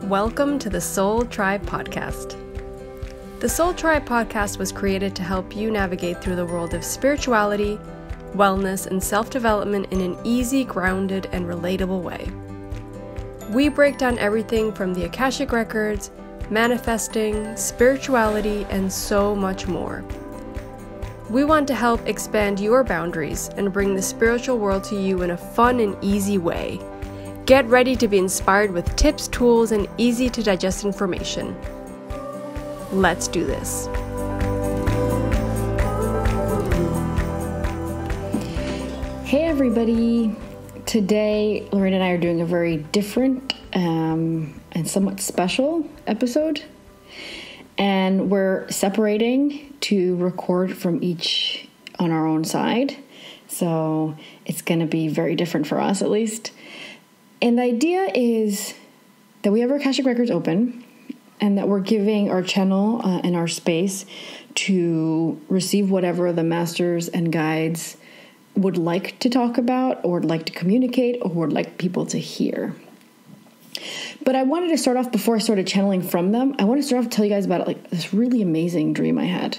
Welcome to the Soul Tribe Podcast. The Soul Tribe Podcast was created to help you navigate through the world of spirituality, wellness, and self-development in an easy, grounded, and relatable way. We break down everything from the Akashic Records, manifesting, spirituality, and so much more. We want to help expand your boundaries and bring the spiritual world to you in a fun and easy way. Get ready to be inspired with tips, tools, and easy to digest information. Let's do this. Hey everybody! Today, Lorraine and I are doing a very different and somewhat special episode. And we're separating to record from each on our own side. So it's going to be very different for us, at least. And the idea is that we have our Akashic Records open and that we're giving our channel and our space to receive whatever the masters and guides would like to talk about or would like to communicate or would like people to hear. But I wanted to start off, before I started channeling from them, I want to start off to tell you guys about this really amazing dream I had.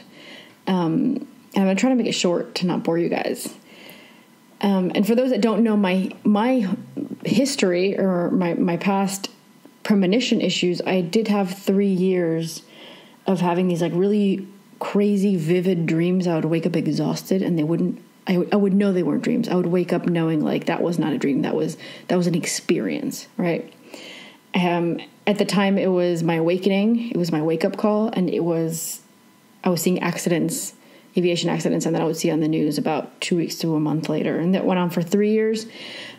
And I'm going to try to make it short to not bore you guys. And for those that don't know my history or my past premonition issues, I did have 3 years of having these really crazy, vivid dreams. I would wake up exhausted, and I would know they weren't dreams. I would wake up knowing that was not a dream. That was an experience, right? At the time, it was my awakening. It was my wake up call, and I was seeing accidents. Aviation accidents, and that I would see on the news about 2 weeks to a month later. And that went on for 3 years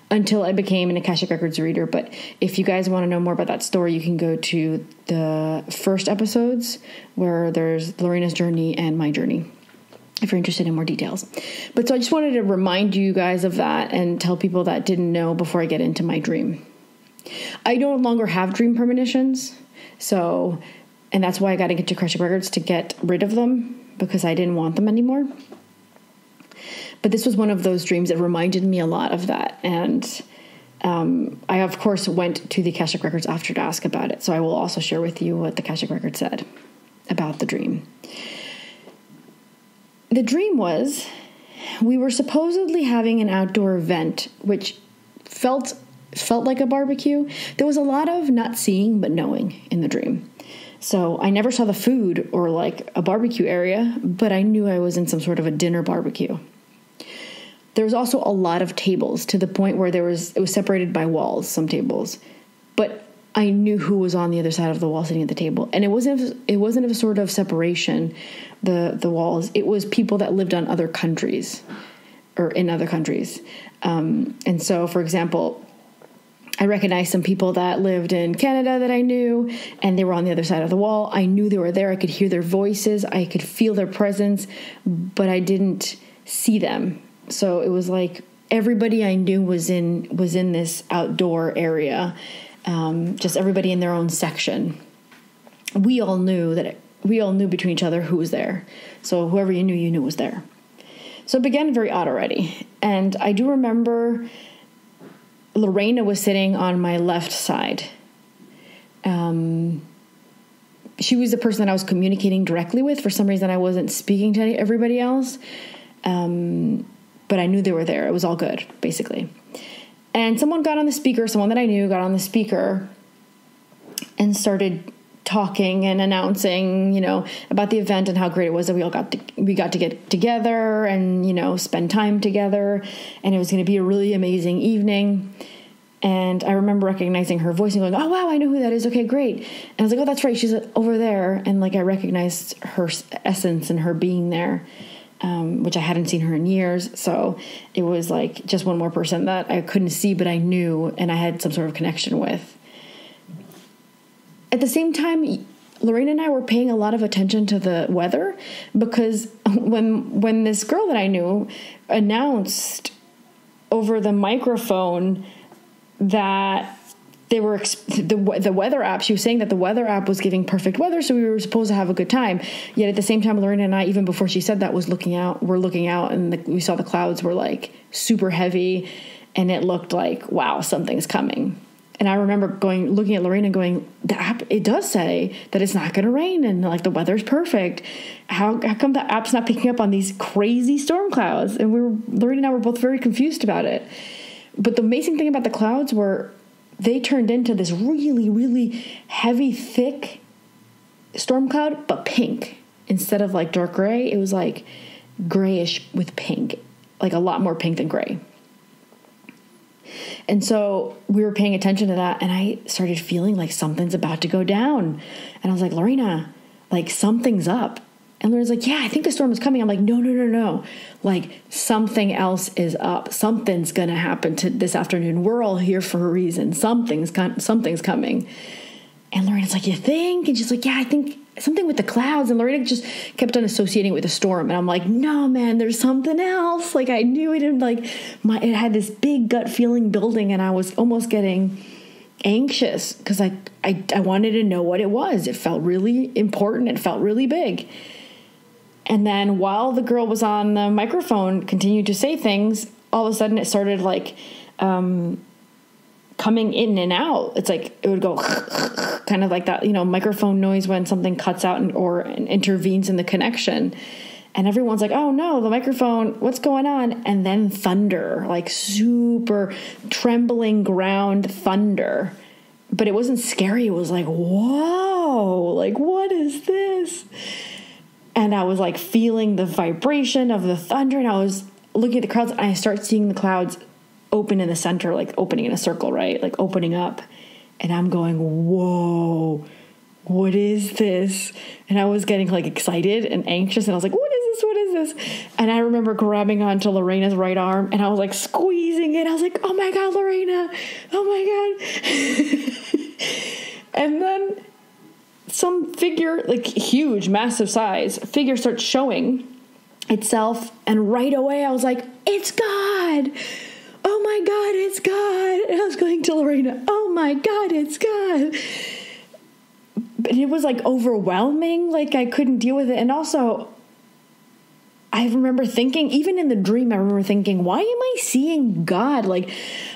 until I became an Akashic Records reader. But if you guys want to know more about that story, you can go to the first episodes where there's Lorena's journey and my journey, if you're interested in more details. But so I just wanted to remind you guys of that and tell people that didn't know before I get into my dream. I no longer have dream premonitions. And that's why I got to get to Akashic Records to get rid of them, because I didn't want them anymore. But this was one of those dreams that reminded me a lot of that. And I, of course, went to the Akashic Records after to ask about it. So I will also share with you what the Akashic Records said about the dream. The dream was, we were supposedly having an outdoor event, which felt like a barbecue. There was a lot of not seeing but knowing in the dream. So I never saw the food or a barbecue area, but I knew I was in some sort of a dinner barbecue. There was also a lot of tables, to the point where it was separated by walls, some tables. But I knew who was on the other side of the wall sitting at the table. And it wasn't a sort of separation, the walls. It was people that lived on other countries or in other countries. And so, for example, I recognized some people that lived in Canada that I knew, and they were on the other side of the wall. I knew they were there. I could hear their voices. I could feel their presence, but I didn't see them. So it was like everybody I knew was in this outdoor area, just everybody in their own section. We all knew between each other who was there. So whoever you knew was there. So it began very odd already. And I do remember Lorena was sitting on my left side. She was the person that I was communicating directly with. For some reason, I wasn't speaking to everybody else. But I knew they were there. It was all good, basically. And someone got on the speaker, someone that I knew got on the speaker and started talking and announcing, about the event and how great it was that we got to get together and, spend time together. And it was going to be a really amazing evening. And I remember recognizing her voice and going, oh, wow, I know who that is. Okay, great. And I was like, oh, that's right. She's over there. And I recognized her essence and her being there, which I hadn't seen her in years. So it was just one more person that I couldn't see, but I knew and I had some sort of connection with. At the same time, Lorena and I were paying a lot of attention to the weather, because when this girl that I knew announced over the microphone that they were the weather app, she was saying that the weather app was giving perfect weather, so we were supposed to have a good time. Yet at the same time, Lorena and I, even before she said that, we're looking out, and we saw the clouds were super heavy, and it looked like, wow, something's coming. And I remember looking at Lorena and going, the app, it does say that it's not going to rain and like the weather's perfect. How come the app's not picking up on these crazy storm clouds? And Lorena and I were both very confused about it. But the amazing thing about the clouds were they turned into this really, really heavy, thick storm cloud, but pink. Instead of like dark gray, it was like grayish with pink, like a lot more pink than gray. And so we were paying attention to that, and I started feeling like something's about to go down. And I was like, Lorena, like something's up. And Lorena's like, yeah, I think the storm is coming. I'm like, no. Like something else is up. Something's going to happen this afternoon. We're all here for a reason. Something's coming. And Lorena's like, you think? And she's like, yeah, I think something with the clouds. And Lorena just kept on associating it with the storm. And I'm like, no, man, there's something else. Like I knew it. And like it had this big gut feeling building, and I was almost getting anxious because I wanted to know what it was. It felt really important. It felt really big. And then while the girl was on the microphone, continued to say things, all of a sudden it started like coming in and out. It's like it would go kind of like that, microphone noise when something cuts out or intervenes in the connection. And everyone's like, oh no, the microphone, what's going on? And then thunder, like super trembling ground thunder. But it wasn't scary. It was like, whoa, like what is this? And I was like feeling the vibration of the thunder, and I was looking at the clouds, and I start seeing the clouds open in the center, like opening in a circle, right? Like opening up. And I'm going, whoa, what is this? And I was getting like excited and anxious, and I was like, what is this? And I remember grabbing onto Lorena's right arm, and I was like squeezing it. I was like, oh my God, Lorena, oh my God. And then some figure, like huge, massive size figure, starts showing itself. And right away I was like, it's God. Oh my God, it's God. And I was going to Lorena, oh my God, it's God. But it was like overwhelming. Like I couldn't deal with it. And also I remember thinking, even in the dream, I remember thinking, why am I seeing God? Like,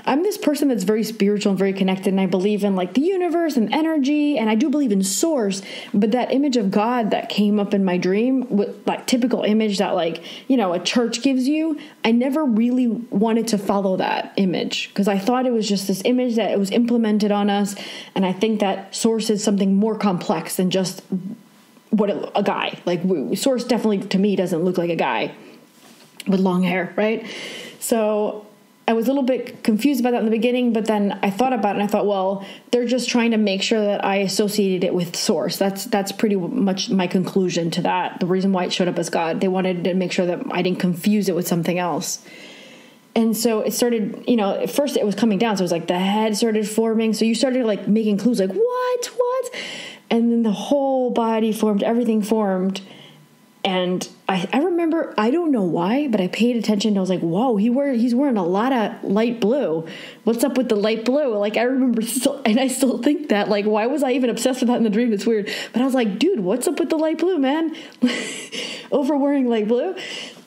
I'm this person that's very spiritual and very connected, and I believe in like the universe and energy, and I do believe in source. But that image of God that came up in my dream, with like typical image that like, a church gives you, I never really wanted to follow that image because I thought it was just this image that it was implemented on us. And I think that source is something more complex than just a guy. Like Source definitely to me doesn't look like a guy with long hair, right? So I was a little bit confused about that in the beginning, but then I thought about it and I thought, well, they're just trying to make sure that I associated it with Source. That's pretty much my conclusion to that. The reason why it showed up as God, they wanted to make sure that I didn't confuse it with something else. And so it started, at first it was coming down. So it was like the head started forming. So you started like making clues like, what? And then the whole body formed, everything formed. And I remember, I don't know why, but I paid attention. I was like, whoa, he's wearing a lot of light blue. What's up with the light blue? Like, I remember and I still think that, like, why was I even obsessed with that in the dream? It's weird. But I was like, dude, what's up with the light blue, man? Over wearing light blue.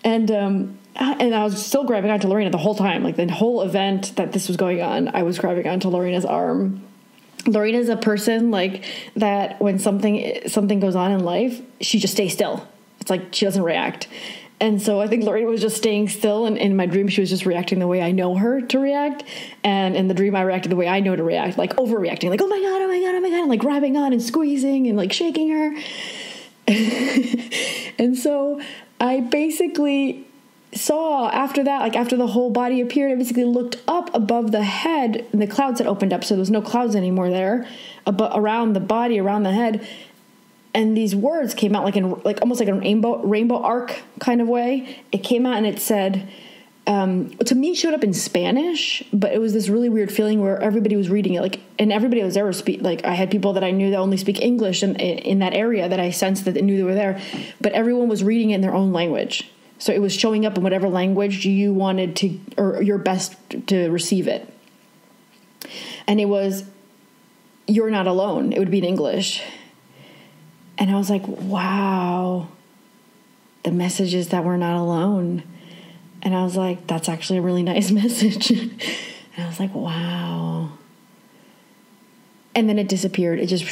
And I was still grabbing onto Lorena the whole time. Like, the whole event that this was going on, I was grabbing onto Lorena's arm. Lorena's a person like that when something goes on in life, she just stays still. It's like she doesn't react. And so I think Lorena was just staying still. And in my dream, she was just reacting the way I know her to react. And in the dream, I reacted the way I know to react, like overreacting, like, oh my God, and like grabbing on and squeezing and like shaking her. And so I basically saw after that, like after the whole body appeared, I basically looked up above the head and the clouds had opened up. So there's no clouds anymore there, around the body, around the head. And these words came out like almost like a rainbow arc kind of way. It came out and it said, to me, it showed up in Spanish, but it was this really weird feeling where everybody was reading it. Like, and everybody was there like I had people that I knew that only speak English in that area that I sensed that they knew they were there, but everyone was reading it in their own language. So it was showing up in whatever language you wanted to, or your best to receive it. And it was, you're not alone. It would be in English. And I was like, wow, the message is that we're not alone. And I was like, that's actually a really nice message. And I was like, wow. And then it disappeared. It just,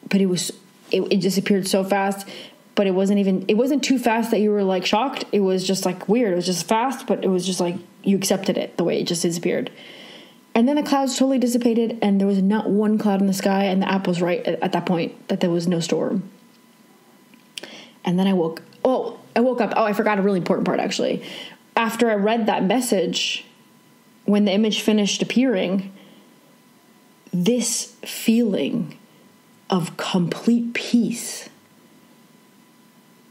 but it disappeared so fast, but it wasn't too fast that you were like shocked. It was just like weird. It was just fast, but it was just like you accepted it the way it just disappeared. And then the clouds totally dissipated, and there was not one cloud in the sky, and the app was right at that point that there was no storm. And then I woke up. Oh, I forgot a really important part, actually. After I read that message, when the image finished appearing, this feeling of complete peace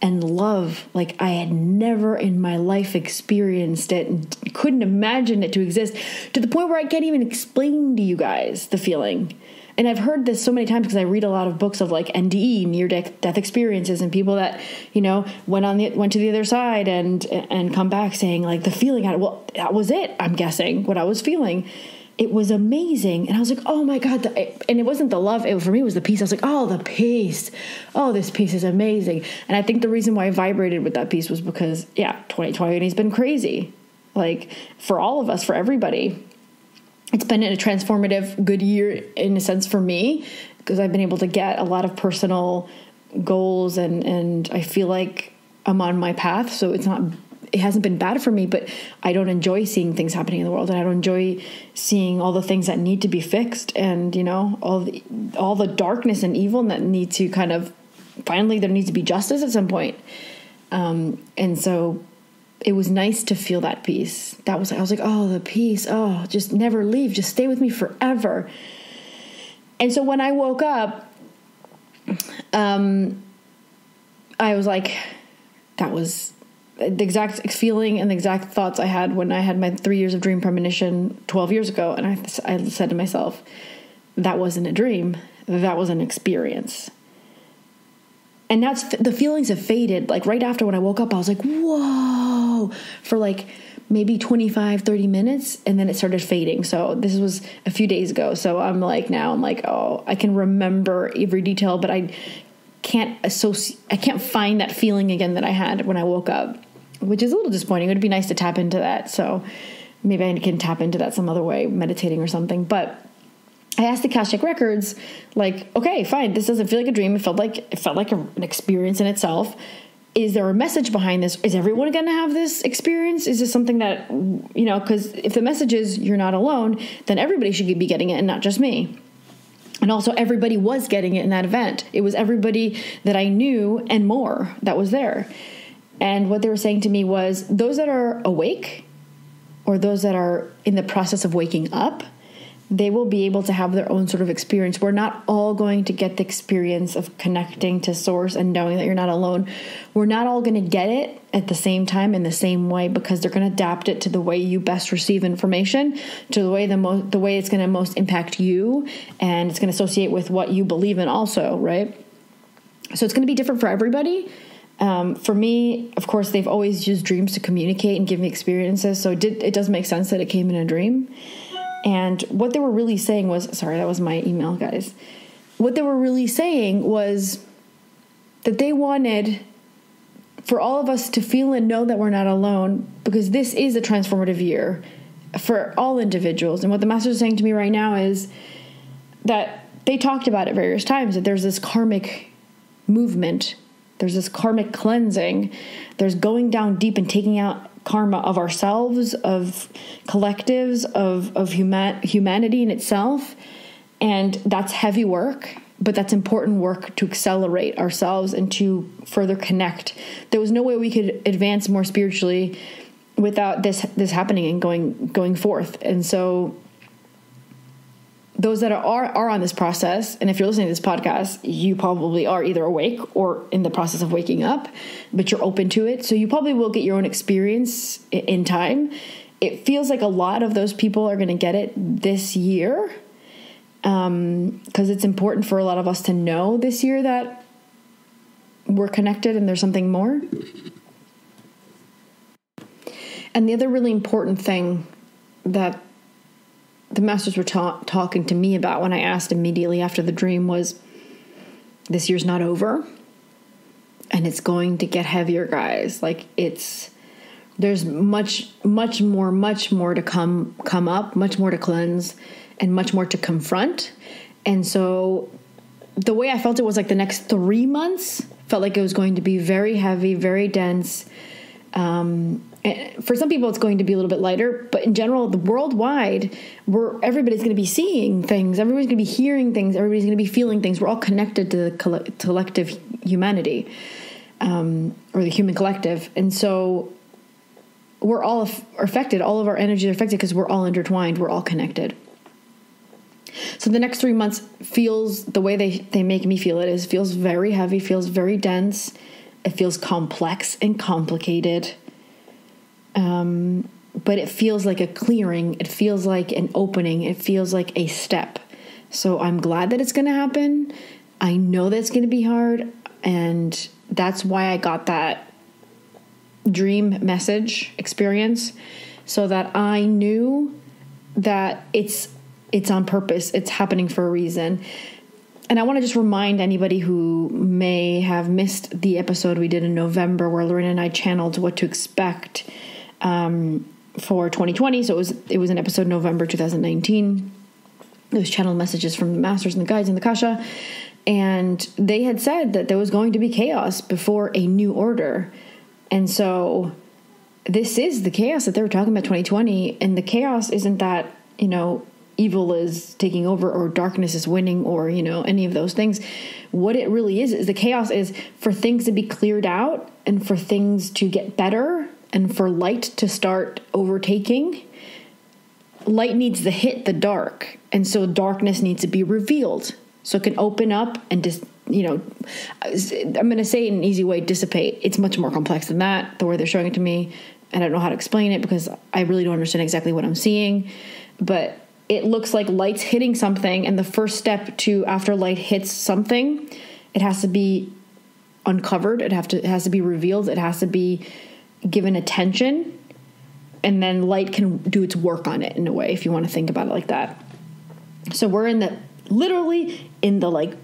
and love, like I had never in my life experienced it and couldn't imagine it to exist, to the point where I can't even explain to you guys the feeling. And I've heard this so many times because I read a lot of books of like NDE, near-death experiences, and people that, you know, went to the other side and come back saying like the feeling, well, that was it, I'm guessing, what I was feeling. It was amazing. And I was like, oh my God. And it wasn't the love. For me, it was the peace. I was like, oh, the peace. Oh, this peace is amazing. And I think the reason why I vibrated with that peace was because, 2020 has been crazy. Like for all of us, for everybody. It's been a transformative, good year in a sense for me, because I've been able to get a lot of personal goals and I feel like I'm on my path. So it hasn't been bad for me, but I don't enjoy seeing things happening in the world, and I don't enjoy seeing all the things that need to be fixed, and you know, all the darkness and evil that need to kind of finally, there needs to be justice at some point. And so it was nice to feel that peace. I was like, oh, the peace. Oh, just never leave. Just stay with me forever. And so when I woke up, I was like, that was the exact feeling and the exact thoughts I had when I had my 3 years of dream premonition 12 years ago. And I said to myself, that wasn't a dream. That was an experience. And that's the feelings have faded. Like right after when I woke up, I was like, whoa, for like maybe 25, 30 minutes. And then it started fading. So this was a few days ago. So I'm like, oh, I can remember every detail, but I can't find that feeling again that I had when I woke up, which is a little disappointing. It would be nice to tap into that. So maybe I can tap into that some other way, meditating or something. But I asked the Akashic Records, like, okay, fine, this doesn't feel like a dream. It felt like an experience in itself. Is there a message behind this? Is everyone going to have this experience? Is this something that, you know, because if the message is you're not alone, then everybody should be getting it and not just me. And also everybody was getting it in that event. It was everybody that I knew and more that was there. And what they were saying to me was those that are awake or those that are in the process of waking up, they will be able to have their own sort of experience. We're not all going to get the experience of connecting to source and knowing that you're not alone. We're not all going to get it at the same time in the same way, because they're going to adapt it to the way you best receive information, to the way it's going to most impact you, and it's going to associate with what you believe in also, right? So it's going to be different for everybody. For me, of course, they've always used dreams to communicate and give me experiences. So it does make sense that it came in a dream. And what they were really saying was, sorry, that was my email, guys. What they were really saying was that they wanted for all of us to feel and know that we're not alone, because this is a transformative year for all individuals. And what the Master is saying to me right now is that they talked about it various times, that there's this karmic movement, there's this karmic cleansing, there's going down deep and taking out karma of ourselves, of collectives, of humanity in itself. And that's heavy work, but that's important work to accelerate ourselves and to further connect. There was no way we could advance more spiritually without this happening and going forth. And so those that are on this process, and if you're listening to this podcast, you probably are either awake or in the process of waking up, but you're open to it. So you probably will get your own experience in time. It feels like a lot of those people are going to get it this year, because it's important for a lot of us to know this year that we're connected and there's something more. And the other really important thing that the masters were talking to me about when I asked immediately after the dream was, this year's not over, and it's going to get heavier, guys. Like there's much more to come up, much more to cleanse. and much more to confront. And so the way I felt it was like the next 3 months felt like it was going to be very heavy, very dense. For some people, it's going to be a little bit lighter, but in general, the worldwide, everybody's going to be seeing things, everybody's going to be hearing things, everybody's going to be feeling things. We're all connected to the collective humanity, or the human collective, and so we're all affected. All of our energies are affected because we're all intertwined. We're all connected. So the next 3 months feels the way they make me feel it feels very heavy, feels very dense. It feels complex and complicated. But it feels like a clearing. It feels like an opening. It feels like a step. So I'm glad that it's going to happen. I know that it's going to be hard. And that's why I got that dream message experience, so that I knew that it's on purpose. It's happening for a reason. And I want to just remind anybody who may have missed the episode we did in November where Lorena and I channeled what to expect for 2020. So it was an episode November 2019. It was channeled messages from the masters and the guides and the Kasha. And they had said that there was going to be chaos before a new order. And so this is the chaos that they were talking about 2020. And the chaos isn't that, evil is taking over or darkness is winning or, any of those things. What it really is the chaos is for things to be cleared out and for things to get better and for light to start overtaking. Light needs to hit the dark. And so darkness needs to be revealed so it can open up and just, I'm going to say it in an easy way, dissipate. It's much more complex than that, the way they're showing it to me. And I don't know how to explain it because I really don't understand exactly what I'm seeing. But it looks like light's hitting something, and the first step to after light hits something, it has to be uncovered. It has to be revealed. It has to be given attention, and then light can do its work on it in a way, if you want to think about it like that. So we're literally in the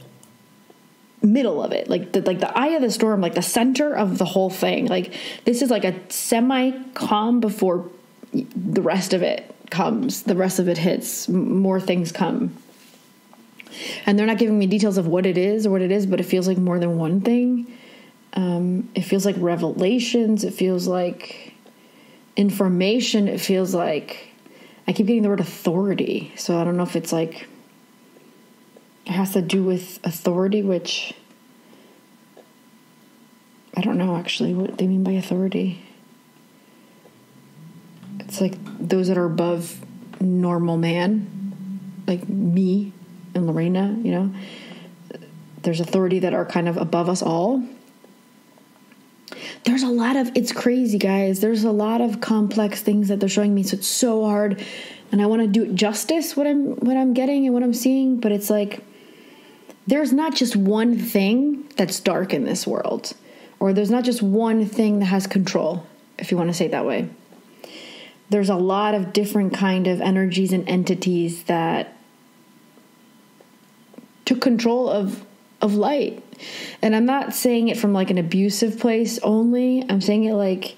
middle of it, like the eye of the storm, like the center of the whole thing. Like this is like a semi-calm before the rest of it comes, the rest of it hits, more things come. And they're not giving me details of what it is, but it feels like more than one thing. It feels like revelations. It feels like information. It feels like, I keep getting the word authority. So I don't know if it's like, it has to do with authority, which I don't know actually what they mean by authority. It's like those that are above normal man, like me and Lorena, there's authority that are kind of above us all. There's a lot of, it's crazy, guys. There's a lot of complex things that they're showing me. So it's so hard. And I want to do it justice, what I'm getting and what I'm seeing. But it's like, there's not just one thing that's dark in this world. Or there's not just one thing that has control, if you want to say it that way. There's a lot of different kind of energies and entities that took control of light. And I'm not saying it from like an abusive place only. I'm saying it like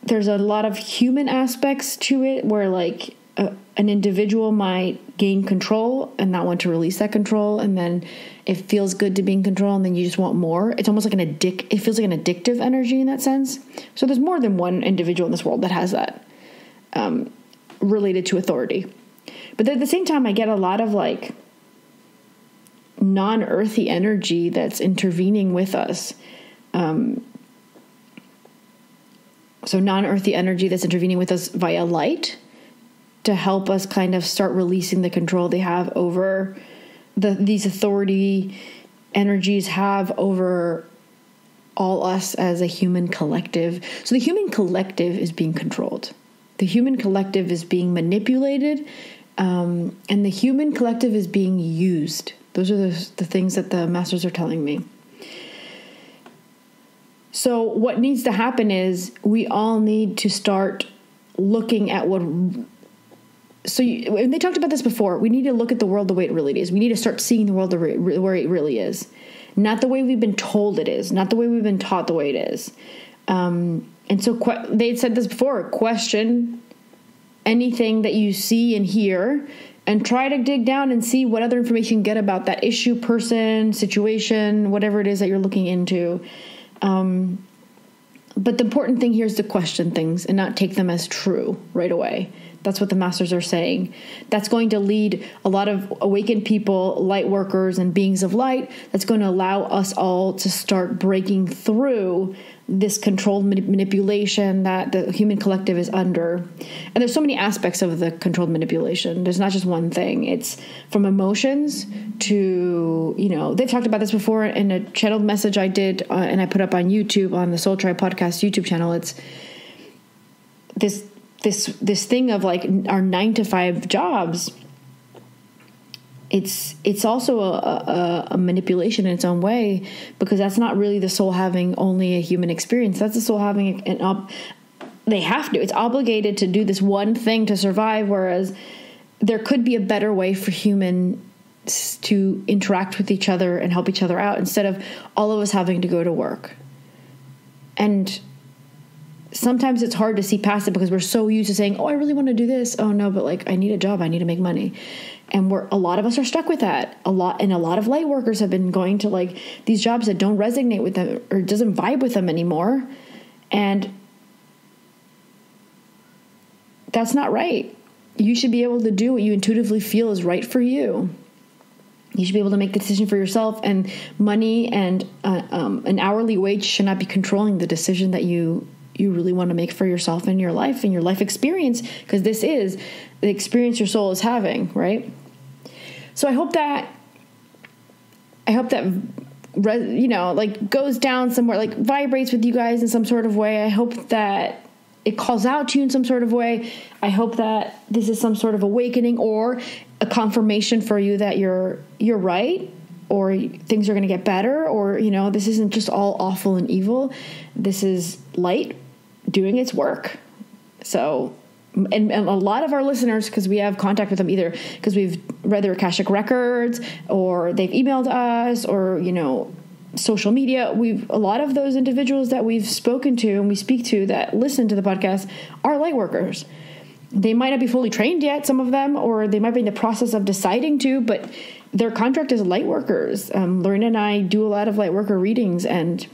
there's a lot of human aspects to it where like an individual might gain control and not want to release that control. And then it feels good to be in control and then you just want more. It's almost like it feels like an addictive energy in that sense. So there's more than one individual in this world that has that. Related to authority. But at the same time, I get a lot of like non-earthy energy that's intervening with us. So non-earthy energy that's intervening with us via light to help us kind of start releasing the control they have over these authority energies have over all us as a human collective. So the human collective is being controlled. The human collective is being manipulated, and the human collective is being used. Those are the things that the masters are telling me. So what needs to happen is we all need to start looking at and they talked about this before, we need to look at the world the way it really is. We need to start seeing the world where it really is. Not the way we've been told it is, not the way we've been taught the way it is. And so they said this before, question anything that you see and hear and try to dig down and see what other information you can get about that issue, person, situation, whatever it is that you're looking into. But the important thing here is to question things and not take them as true right away. That's what the masters are saying. That's going to lead a lot of awakened people, light workers, and beings of light. That's going to allow us all to start breaking through this controlled manipulation that the human collective is under. And there's so many aspects of the controlled manipulation. There's not just one thing. It's from emotions to, they've talked about this before in a channeled message I did, and I put up on YouTube, on the Soul Tribe podcast YouTube channel. It's this thing of like our 9-to-5 jobs. It's also a manipulation in its own way, because that's not really the soul having only a human experience. That's the soul having they have to. It's obligated to do this one thing to survive, whereas there could be a better way for humans to interact with each other and help each other out, instead of all of us having to go to work. And sometimes it's hard to see past it because we're so used to saying, oh, I really want to do this. Oh no, but like I need a job. I need to make money. And a lot of us are stuck with that. A lot of light workers have been going to like these jobs that don't resonate with them or doesn't vibe with them anymore. And that's not right. You should be able to do what you intuitively feel is right for you. You should be able to make the decision for yourself, and money and an hourly wage should not be controlling the decision that you really want to make for yourself and your life and your life experience, because this is the experience your soul is having, right? So I hope that like goes down somewhere, like vibrates with you guys in some sort of way. I hope that it calls out to you in some sort of way. I hope that this is some sort of awakening or a confirmation for you that you're right, or things are going to get better, or, this isn't just all awful and evil. This is light doing its work. So, and a lot of our listeners, because we have contact with them either because we've read their Akashic Records, or they've emailed us, or, social media. A lot of those individuals that we've spoken to and we speak to that listen to the podcast are light workers. They might not be fully trained yet, some of them, or they might be in the process of deciding to, but their contract is light workers. Lorena and I do a lot of light worker readings, and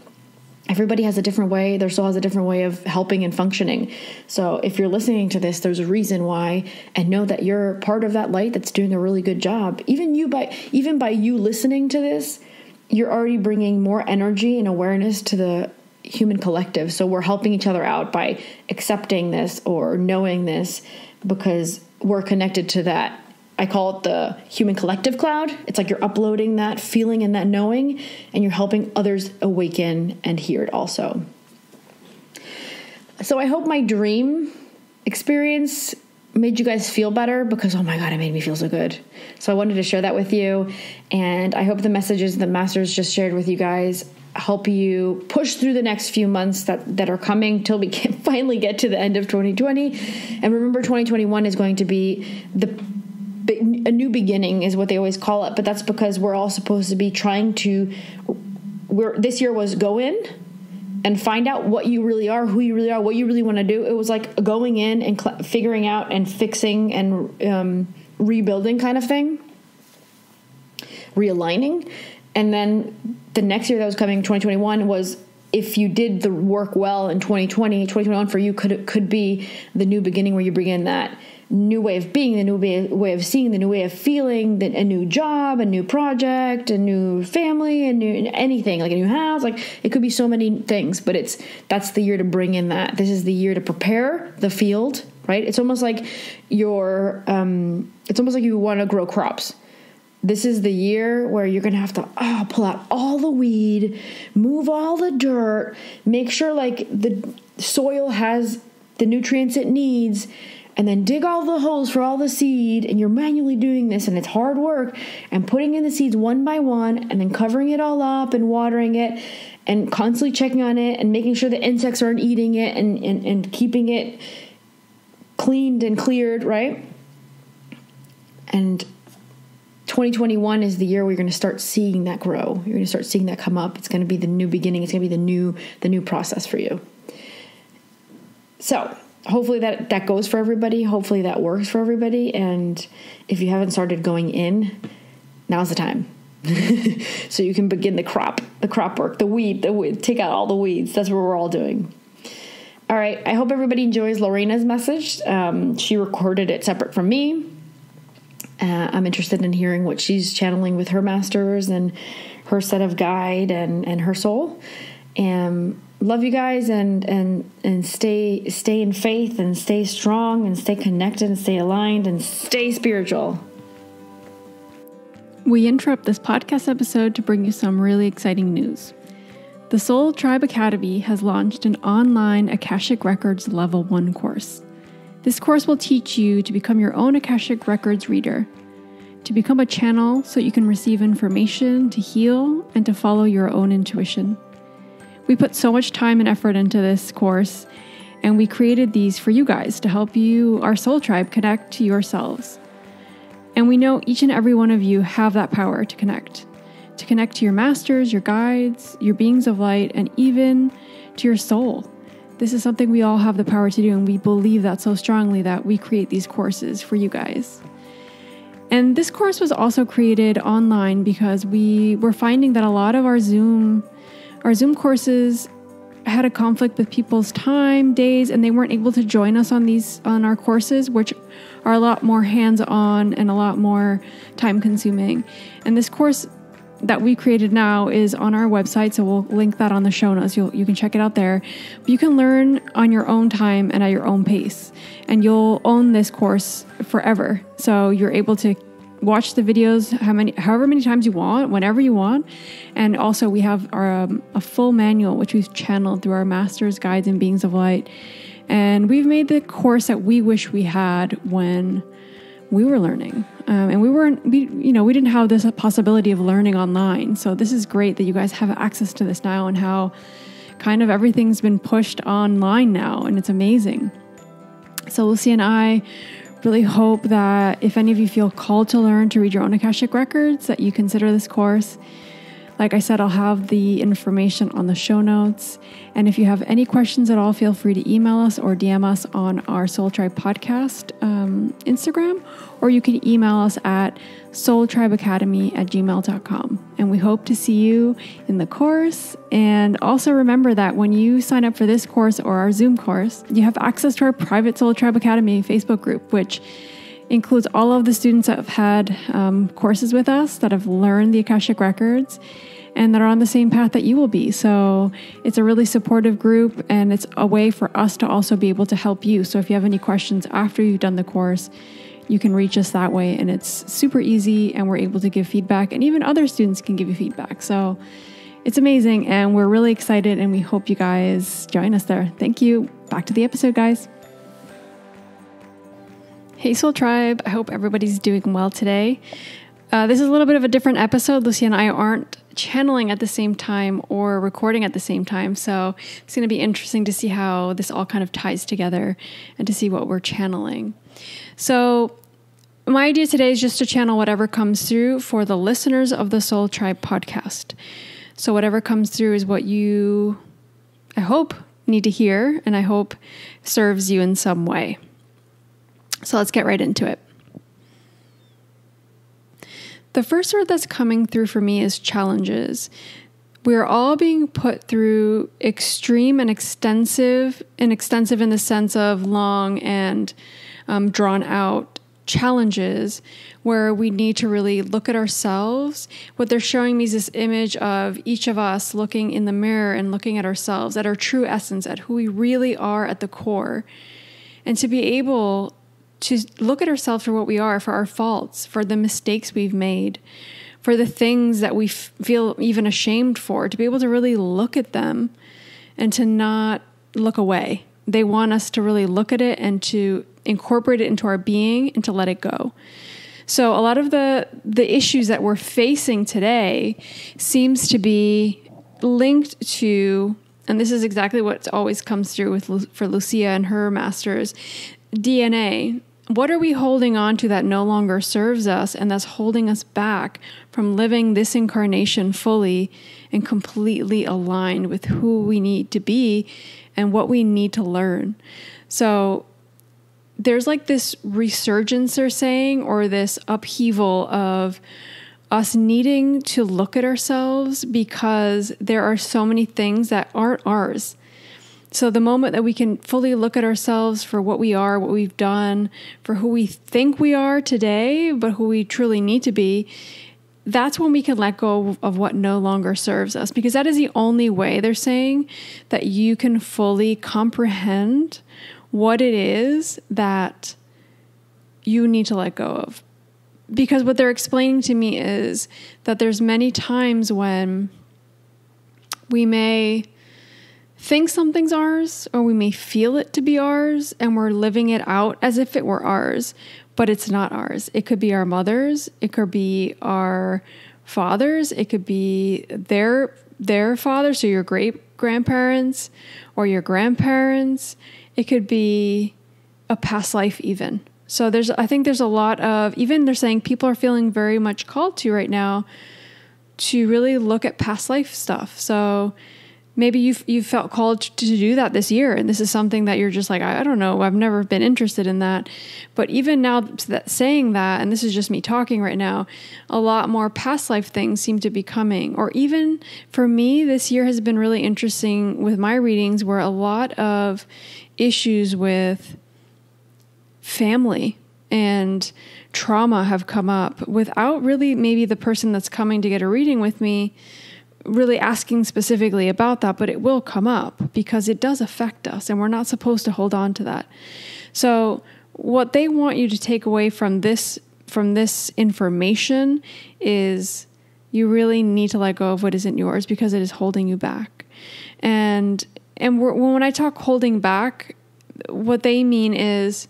everybody has a different way. Their soul has a different way of helping and functioning. So if you're listening to this, there's a reason why, and know that you're part of that light that's doing a really good job. Even by you listening to this, you're already bringing more energy and awareness to the human collective. So we're helping each other out by accepting this or knowing this, because we're connected to that. I call it the human collective cloud. It's like you're uploading that feeling and that knowing, and you're helping others awaken and hear it also. So I hope my dream experience made you guys feel better, because, oh my God, it made me feel so good. So I wanted to share that with you. And I hope the messages the masters just shared with you guys help you push through the next few months that are coming till we can finally get to the end of 2020. And remember, 2021 is going to be a new beginning is what they always call it. But that's because we're all supposed to be trying to, this year was go in and find out what you really are, who you really are, what you really want to do. It was like going in and figuring out and fixing and rebuilding kind of thing, realigning. And then the next year that was coming, 2021, was if you did the work well in 2021 for you could be the new beginning, where you bring in that new way of being, the new way of seeing, the new way of feeling, a new job, a new project, a new family, a new anything, like a new house. Like it could be so many things, but that's the year to bring in that. This is the year to prepare the field, right? It's almost like you want to grow crops. This is the year where you're going to have to pull out all the weed, move all the dirt, make sure like the soil has the nutrients it needs, and then dig all the holes for all the seed. And you're manually doing this, and it's hard work, and putting in the seeds one by one, and then covering it all up and watering it and constantly checking on it and making sure the insects aren't eating it and keeping it cleaned and cleared, right? And 2021 is the year where you're going to start seeing that grow. You're going to start seeing that come up. It's going to be the new beginning. It's going to be the new process for you. So hopefully that goes for everybody. Hopefully that works for everybody. And if you haven't started going in, now's the time. So you can begin the crop work, the weed, take out all the weeds. That's what we're all doing. All right. I hope everybody enjoys Lorena's message. She recorded it separate from me. I'm interested in hearing what she's channeling with her masters and her set of guide and her soul. Love you guys and stay in faith and stay strong and stay connected and stay aligned and stay spiritual. We interrupt this podcast episode to bring you some really exciting news. The Soul Tribe Academy has launched an online Akashic Records Level 1 course. This course will teach you to become your own Akashic Records reader, to become a channel so you can receive information, to heal, and to follow your own intuition. We put so much time and effort into this course, and we created these for you guys to help you, our soul tribe, connect to yourselves. And we know each and every one of you have that power to connect to your masters, your guides, your beings of light, and even to your soul. This is something we all have the power to do, and we believe that so strongly that we create these courses for you guys. And this course was also created online because we were finding that a lot of our Zoom courses had a conflict with people's time, days, and they weren't able to join us on our courses, which are a lot more hands-on and a lot more time-consuming. And this course that we created now is on our website, so we'll link that on the show notes. You can check it out there. But you can learn on your own time and at your own pace, and you'll own this course forever. So you're able to watch the videos however many times you want, whenever you want. And also we have a full manual, which we've channeled through our masters, guides, and beings of light. And we've made the course that we wish we had when we were learning. And we didn't have this possibility of learning online. So this is great that you guys have access to this now, and how kind of everything's been pushed online now, and it's amazing. So Lucy and I really hope that if any of you feel called to learn to read your own Akashic Records, that you consider this course. Like I said, I'll have the information on the show notes. And if you have any questions at all, feel free to email us or DM us on our Soul Tribe Podcast Instagram, or you can email us at soultribeacademy@gmail.com. And we hope to see you in the course. And also remember that when you sign up for this course or our Zoom course, you have access to our private Soul Tribe Academy Facebook group, which includes all of the students that have had courses with us, that have learned the Akashic Records, and that are on the same path that you will be. So it's a really supportive group, and it's a way for us to also be able to help you. So if you have any questions after you've done the course, you can reach us that way, and it's super easy, and we're able to give feedback, and even other students can give you feedback. So it's amazing, and we're really excited, and we hope you guys join us there. Thank you. Back to the episode, guys. Hey Soul Tribe, I hope everybody's doing well today. This is a little bit of a different episode. Lucy and I aren't channeling at the same time or recording at the same time, so it's going to be interesting to see how this all kind of ties together and to see what we're channeling. So my idea today is just to channel whatever comes through for the listeners of the Soul Tribe podcast. So whatever comes through is what you, I hope, need to hear, and I hope serves you in some way. So let's get right into it. The first word that's coming through for me is challenges. We're all being put through extreme and extensive in the sense of long and drawn out challenges where we need to really look at ourselves. What they're showing me is this image of each of us looking in the mirror and looking at ourselves, at our true essence, at who we really are at the core. And to be able to look at ourselves for what we are, for our faults, for the mistakes we've made, for the things that we feel even ashamed for, to be able to really look at them and to not look away. They want us to really look at it and to incorporate it into our being and to let it go. So a lot of the issues that we're facing today seems to be linked to, and this is exactly what always comes through for Lucia and her masters, DNA. What are we holding on to that no longer serves us and that's holding us back from living this incarnation fully and completely aligned with who we need to be and what we need to learn? So there's like this resurgence, they're saying, or this upheaval of us needing to look at ourselves because there are so many things that aren't ours. So the moment that we can fully look at ourselves for what we are, what we've done, for who we think we are today, but who we truly need to be, that's when we can let go of what no longer serves us. Because that is the only way, they're saying, that you can fully comprehend what it is that you need to let go of. Because what they're explaining to me is that there's many times when we may think something's ours, or we may feel it to be ours, and we're living it out as if it were ours, but it's not ours. It could be our mother's, it could be our father's, it could be their father, so your great grandparents or your grandparents. It could be a past life even. So I think there's a lot of, even they're saying people are feeling very much called to right now to really look at past life stuff. So maybe you felt called to do that this year, and this is something that you're just like, I don't know, I've never been interested in that. But even now saying that, and this is just me talking right now, a lot more past life things seem to be coming. Or even for me, this year has been really interesting with my readings, where a lot of issues with family and trauma have come up without really maybe the person that's coming to get a reading with me really asking specifically about that, but it will come up because it does affect us, and we're not supposed to hold on to that. So what they want you to take away from this information is you really need to let go of what isn't yours, because it is holding you back. And when I talk holding back, what they mean is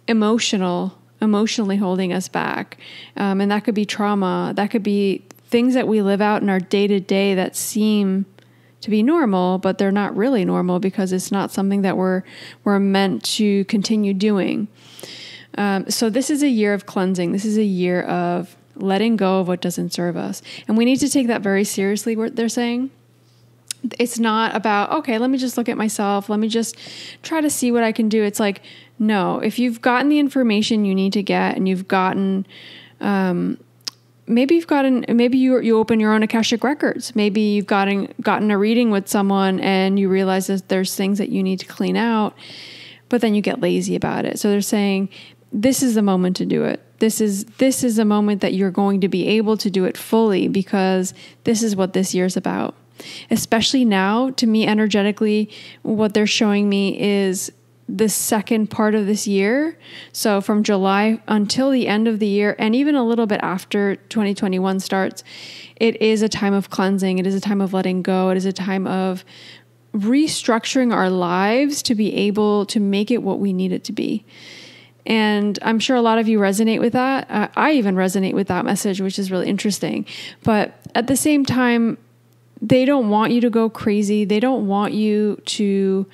emotionally holding us back. And that could be trauma. That could be things that we live out in our day-to-day that seem to be normal, but they're not really normal because it's not something that we're meant to continue doing. So this is a year of cleansing. This is a year of letting go of what doesn't serve us. And we need to take that very seriously, what they're saying. It's not about, okay, let me just look at myself. Let me just try to see what I can do. It's like, no, if you've gotten the information you need to get, and you've gotten, maybe you open your own Akashic Records. Maybe you've gotten a reading with someone and you realize that there's things that you need to clean out, but then you get lazy about it. So they're saying, this is the moment to do it. This is a moment that you're going to be able to do it fully, because this is what this year's about. Especially now, to me, energetically, what they're showing me is the second part of this year. So from July until the end of the year, and even a little bit after 2021 starts, it is a time of cleansing. It is a time of letting go. It is a time of restructuring our lives to be able to make it what we need it to be. And I'm sure a lot of you resonate with that. I even resonate with that message, which is really interesting. But at the same time, they don't want you to go crazy. They don't want you to,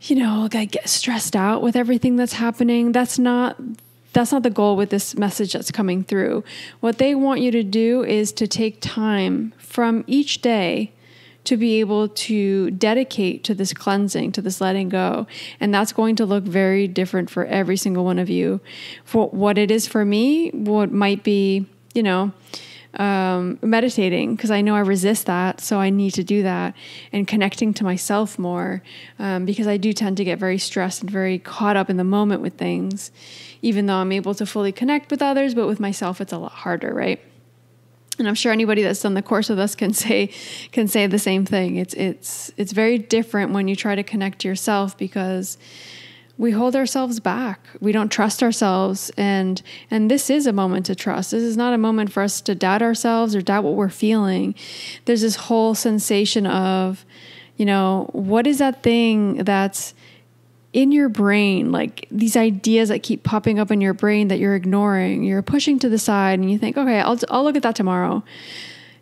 get stressed out with everything that's happening. That's not the goal with this message that's coming through. What they want you to do is to take time from each day to be able to dedicate to this cleansing, to this letting go. And that's going to look very different for every single one of you. For what it is for me, what might be, meditating, because I know I resist that. So I need to do that, and connecting to myself more, because I do tend to get very stressed and very caught up in the moment with things, even though I'm able to fully connect with others, but with myself, it's a lot harder. Right. And I'm sure anybody that's done the course with us can say the same thing. It's very different when you try to connect to yourself, because we hold ourselves back. We don't trust ourselves. And this is a moment to trust. This is not a moment for us to doubt ourselves or doubt what we're feeling. There's this whole sensation of, what is that thing that's in your brain, like these ideas that keep popping up in your brain that you're ignoring, you're pushing to the side, and you think, okay, I'll look at that tomorrow.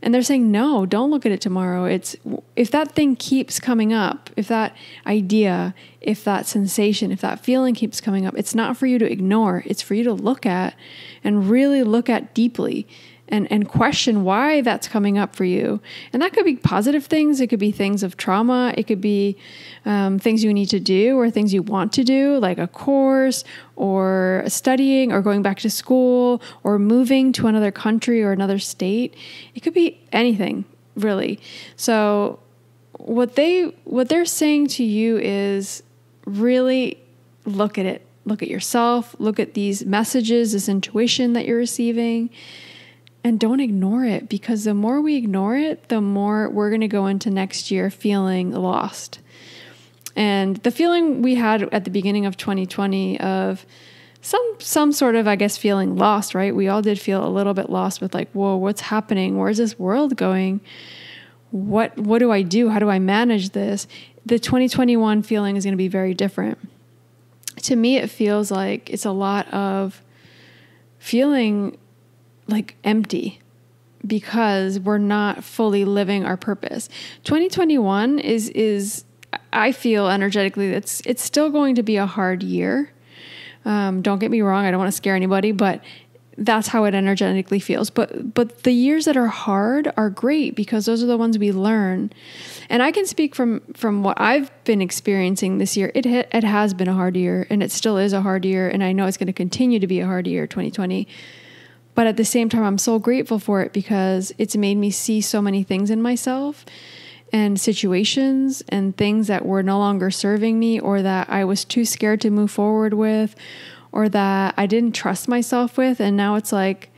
And they're saying, no, don't look at it tomorrow. It's, if that thing keeps coming up, if that idea, if that sensation, if that feeling keeps coming up, it's not for you to ignore. It's for you to look at, and really look at deeply, and question why that's coming up for you. And that could be positive things. It could be things of trauma. It could be things you need to do or things you want to do, like a course or studying or going back to school or moving to another country or another state. It could be anything, really. So what they're saying to you is really look at it. Look at yourself. Look at these messages, this intuition that you're receiving. And don't ignore it, because the more we ignore it, the more we're going to go into next year feeling lost. And the feeling we had at the beginning of 2020 of some sort of, I guess, feeling lost, right? We all did feel a little bit lost with like, whoa, what's happening? Where's this world going? What do I do? How do I manage this? The 2021 feeling is going to be very different. To me, it feels like it's a lot of feeling like empty because we're not fully living our purpose. 2021 is I feel energetically it's still going to be a hard year. Don't get me wrong, I don't want to scare anybody, but that's how it energetically feels. But the years that are hard are great because those are the ones we learn. And I can speak from what I've been experiencing this year. It has been a hard year, and it still is a hard year, and I know it's going to continue to be a hard year, 2020. But at the same time, I'm so grateful for it because it's made me see so many things in myself and situations and things that were no longer serving me or that I was too scared to move forward with or that I didn't trust myself with. And now it's like,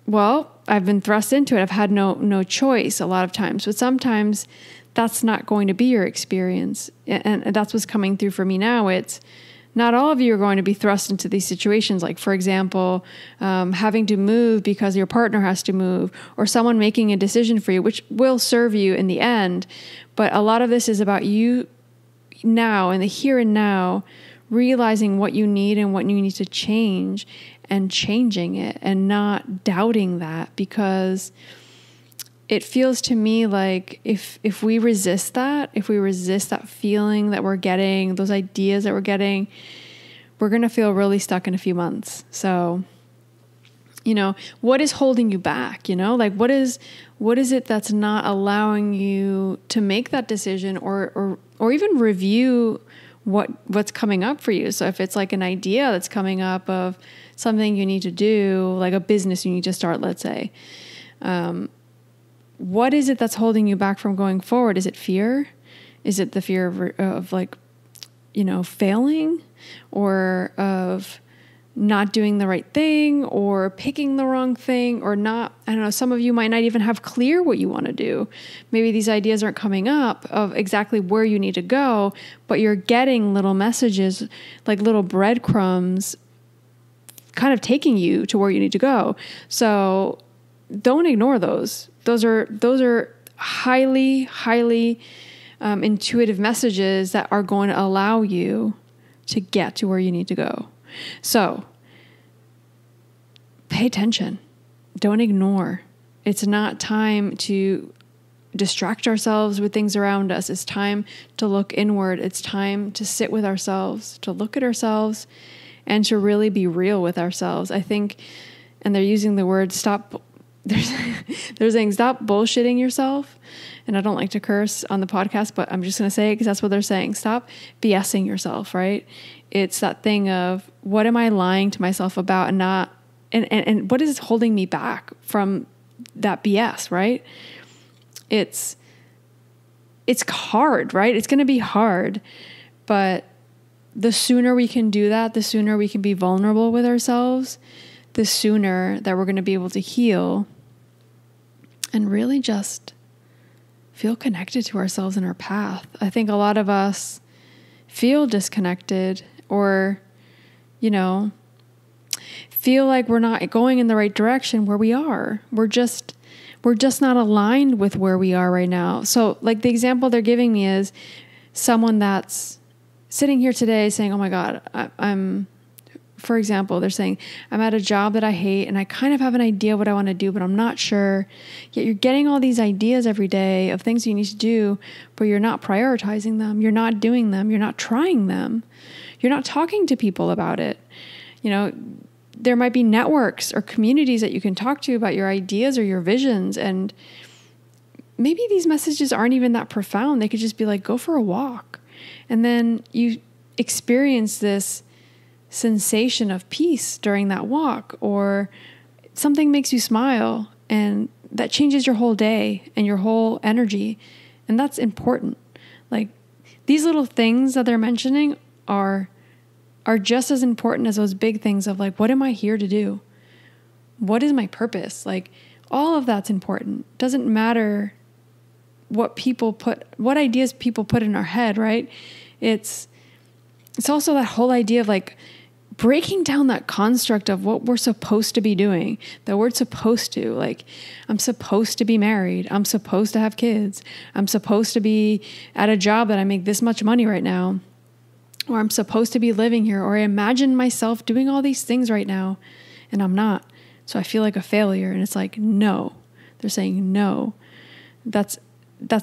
well, I've been thrust into it. I've had no choice a lot of times. But sometimes that's not going to be your experience. And that's what's coming through for me now. It's not all of you are going to be thrust into these situations. Like, for example, having to move because your partner has to move or someone making a decision for you, which will serve you in the end. But a lot of this is about you now in the here and now, realizing what you need and what you need to change and changing it and not doubting that, because it feels to me like if we resist that, if we resist that feeling that we're getting, those ideas that we're getting, we're going to feel really stuck in a few months. So, what is holding you back? Like what is it that's not allowing you to make that decision or even review what's coming up for you? So if it's like an idea that's coming up of something you need to do, like a business you need to start, let's say, what is it that's holding you back from going forward? Is it fear? Is it the fear of failing or of not doing the right thing or picking the wrong thing or not? I don't know. Some of you might not even have clear what you want to do. Maybe these ideas aren't coming up of exactly where you need to go, but you're getting little messages, like little breadcrumbs kind of taking you to where you need to go. So don't ignore those. Those are highly, highly intuitive messages that are going to allow you to get to where you need to go. So pay attention. Don't ignore. It's not time to distract ourselves with things around us. It's time to look inward. It's time to sit with ourselves, to look at ourselves, and to really be real with ourselves. I think, and they're using the word stop. They're saying stop bullshitting yourself. And I don't like to curse on the podcast, but I'm just going to say it because that's what they're saying. Stop BSing yourself, right? It's that thing of what am I lying to myself about and what is holding me back from that BS, right? It's hard, right? It's going to be hard, but the sooner we can do that, the sooner we can be vulnerable with ourselves, the sooner that we're going to be able to heal and really just feel connected to ourselves and our path. I think a lot of us feel disconnected or, feel like we're not going in the right direction where we are. We're just not aligned with where we are right now. So like the example they're giving me is someone that's sitting here today saying, oh my God, for example, they're saying, I'm at a job that I hate and I kind of have an idea what I want to do, but I'm not sure. Yet you're getting all these ideas every day of things you need to do, but you're not prioritizing them. You're not doing them. You're not trying them. You're not talking to people about it. there might be networks or communities that you can talk to about your ideas or your visions. And maybe these messages aren't even that profound. They could just be like, go for a walk. And then you experience this sensation of peace during that walk, or something makes you smile, and that changes your whole day and your whole energy. And that's important. Like, these little things that they're mentioning are just as important as those big things of like, what am I here to do? What is my purpose? Like, all of that's important. Doesn't matter what ideas people put in our head, right? It's also that whole idea of like breaking down that construct of what we're supposed to be doing. The word supposed to, like, I'm supposed to be married. I'm supposed to have kids. I'm supposed to be at a job that I make this much money right now. Or I'm supposed to be living here. Or I imagine myself doing all these things right now and I'm not. So I feel like a failure. And it's like, no. They're saying no. That's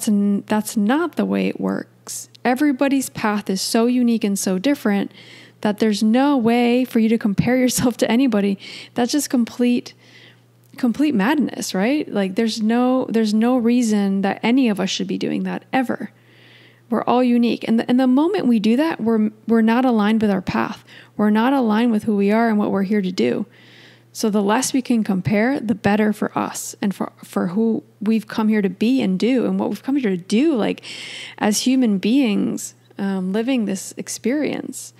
not the way it works. Everybody's path is so unique and so different that there's no way for you to compare yourself to anybody. That's just complete madness, right? Like, there's no reason that any of us should be doing that ever. We're all unique. And the moment we do that, we're not aligned with our path. We're not aligned with who we are and what we're here to do. So the less we can compare, the better for us and for who we've come here to be and do, and what we've come here to do, like, as human beings, living this experience.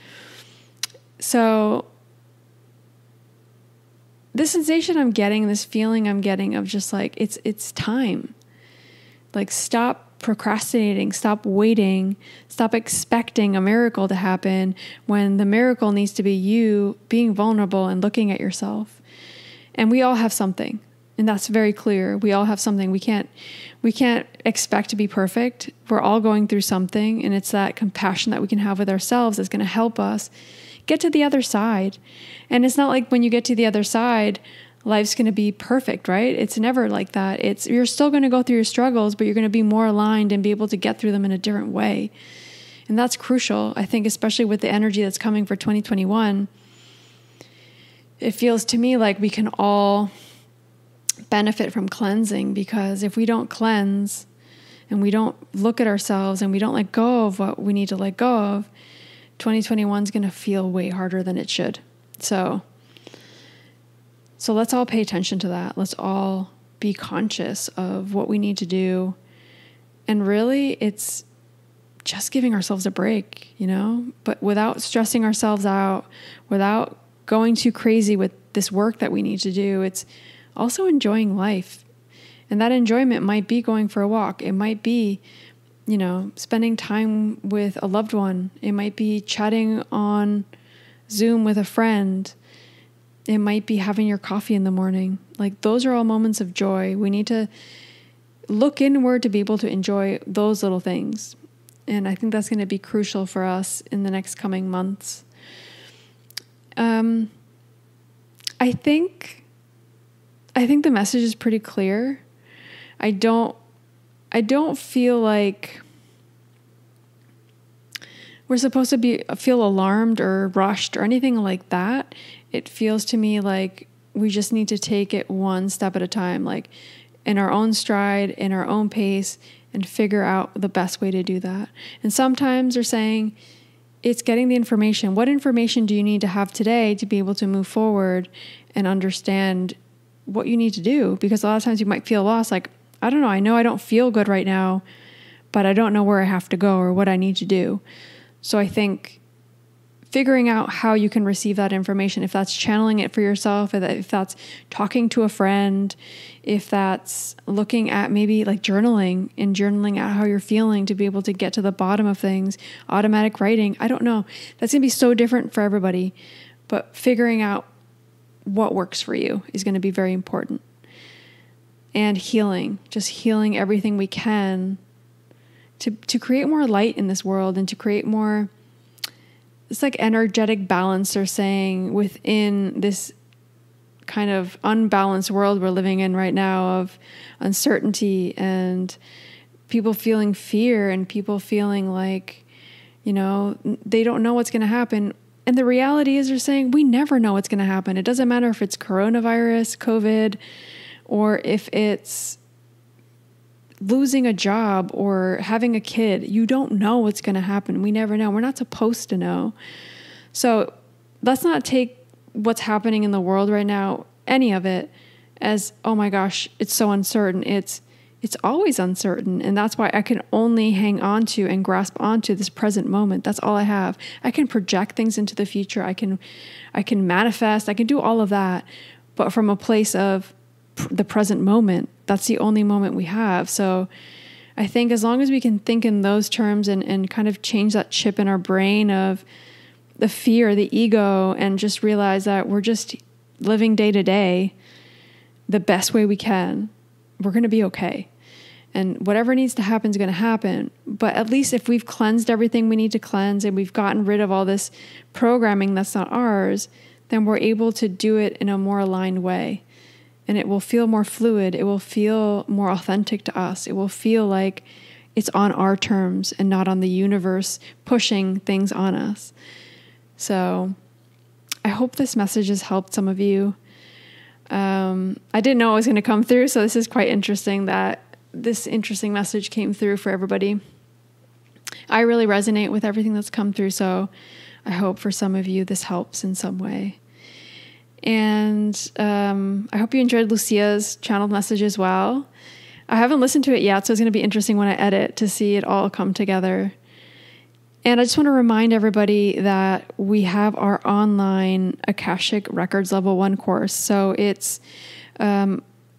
So this sensation I'm getting, this feeling I'm getting of just like, it's time. Like, stop procrastinating, stop waiting, stop expecting a miracle to happen when the miracle needs to be you being vulnerable and looking at yourself. And we all have something, and that's very clear. We all have something. We can't expect to be perfect. We're all going through something, and it's that compassion that we can have with ourselves that's going to help us get to the other side. And it's not like when you get to the other side, life's going to be perfect, right? It's never like that. You're still going to go through your struggles, but you're going to be more aligned and be able to get through them in a different way. And that's crucial, I think, especially with the energy that's coming for 2021. It feels to me like we can all benefit from cleansing, because if we don't cleanse and we don't look at ourselves and we don't let go of what we need to let go of, 2021 is going to feel way harder than it should. So let's all pay attention to that. Let's all be conscious of what we need to do. And really, it's just giving ourselves a break, but without stressing ourselves out, without going too crazy with this work that we need to do. It's also enjoying life. And that enjoyment might be going for a walk. It might be, spending time with a loved one. It might be chatting on Zoom with a friend. It might be having your coffee in the morning. Like, those are all moments of joy. We need to look inward to be able to enjoy those little things. And I think that's going to be crucial for us in the next coming months. I think the message is pretty clear. I don't feel like we're supposed to feel alarmed or rushed or anything like that. It feels to me like we just need to take it one step at a time, like in our own stride, in our own pace, and figure out the best way to do that. And sometimes they're saying it's getting the information. What information do you need to have today to be able to move forward and understand what you need to do? Because a lot of times you might feel lost, like, I don't know, I know I don't feel good right now, but I don't know where I have to go or what I need to do. So I think figuring out how you can receive that information, if that's channeling it for yourself, if that's talking to a friend, if that's looking at maybe like journaling out how you're feeling to be able to get to the bottom of things, automatic writing, I don't know. That's going to be so different for everybody, but figuring out what works for you is going to be very important. And just healing everything we can to create more light in this world and to create more, it's like energetic balance, they're saying, within this kind of unbalanced world we're living in right now of uncertainty and people feeling fear and people feeling like, they don't know what's going to happen. And the reality is they're saying we never know what's going to happen. It doesn't matter if it's coronavirus, COVID, or if it's losing a job or having a kid. You don't know what's going to happen. We never know. We're not supposed to know. So let's not take what's happening in the world right now, any of it, as, oh my gosh, it's so uncertain. It's always uncertain. And that's why I can only hang on to and grasp onto this present moment. That's all I have. I can project things into the future. I can manifest. I can do all of that. But from a place of the present moment, that's the only moment we have. So I think as long as we can think in those terms and kind of change that chip in our brain of the fear, the ego, and just realize that we're just living day to day the best way we can, we're going to be okay. And whatever needs to happen is going to happen. But at least if we've cleansed everything we need to cleanse and we've gotten rid of all this programming that's not ours, then we're able to do it in a more aligned way. And it will feel more fluid. It will feel more authentic to us. It will feel like it's on our terms and not on the universe pushing things on us. So I hope this message has helped some of you. I didn't know it was going to come through, so this is quite interesting that this interesting message came through for everybody. I really resonate with everything that's come through, so I hope for some of you this helps in some way. And I hope you enjoyed Lucia's channeled message as well. I haven't listened to it yet, so it's going to be interesting when I edit to see it all come together. And I just want to remind everybody that we have our online Akashic Records Level 1 course. So it's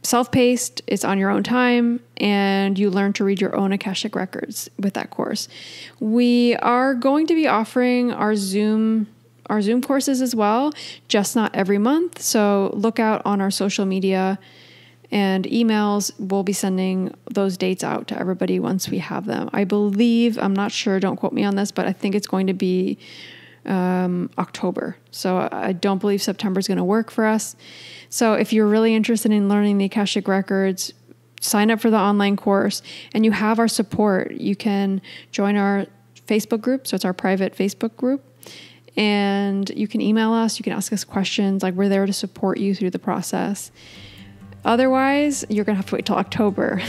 self-paced, it's on your own time, and you learn to read your own Akashic Records with that course. We are going to be offering our Zoom courses as well, just not every month. So look out on our social media and emails. We'll be sending those dates out to everybody once we have them. I believe, I'm not sure, don't quote me on this, but I think it's going to be October. So I don't believe September is going to work for us. So if you're really interested in learning the Akashic Records, sign up for the online course and you have our support. You can join our Facebook group. So it's our private Facebook group. And you can email us. You can ask us questions. Like, we're there to support you through the process. Otherwise, you're going to have to wait till October.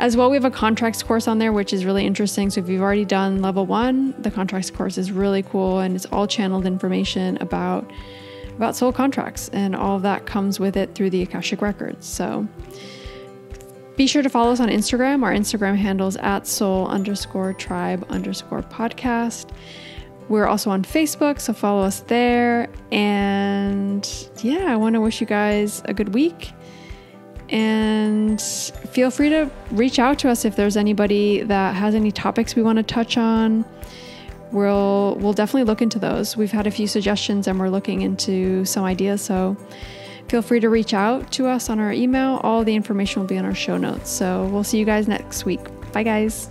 As well, we have a contracts course on there, which is really interesting. So if you've already done level 1, the contracts course is really cool. And it's all channeled information about soul contracts. And all of that comes with it through the Akashic Records. So be sure to follow us on Instagram. Our Instagram handle is @soul_tribe_podcast. We're also on Facebook, so follow us there. And yeah, I want to wish you guys a good week. And feel free to reach out to us if there's anybody that has any topics we want to touch on. We'll definitely look into those. We've had a few suggestions and we're looking into some ideas. So feel free to reach out to us on our email. All the information will be on our show notes. So we'll see you guys next week. Bye, guys.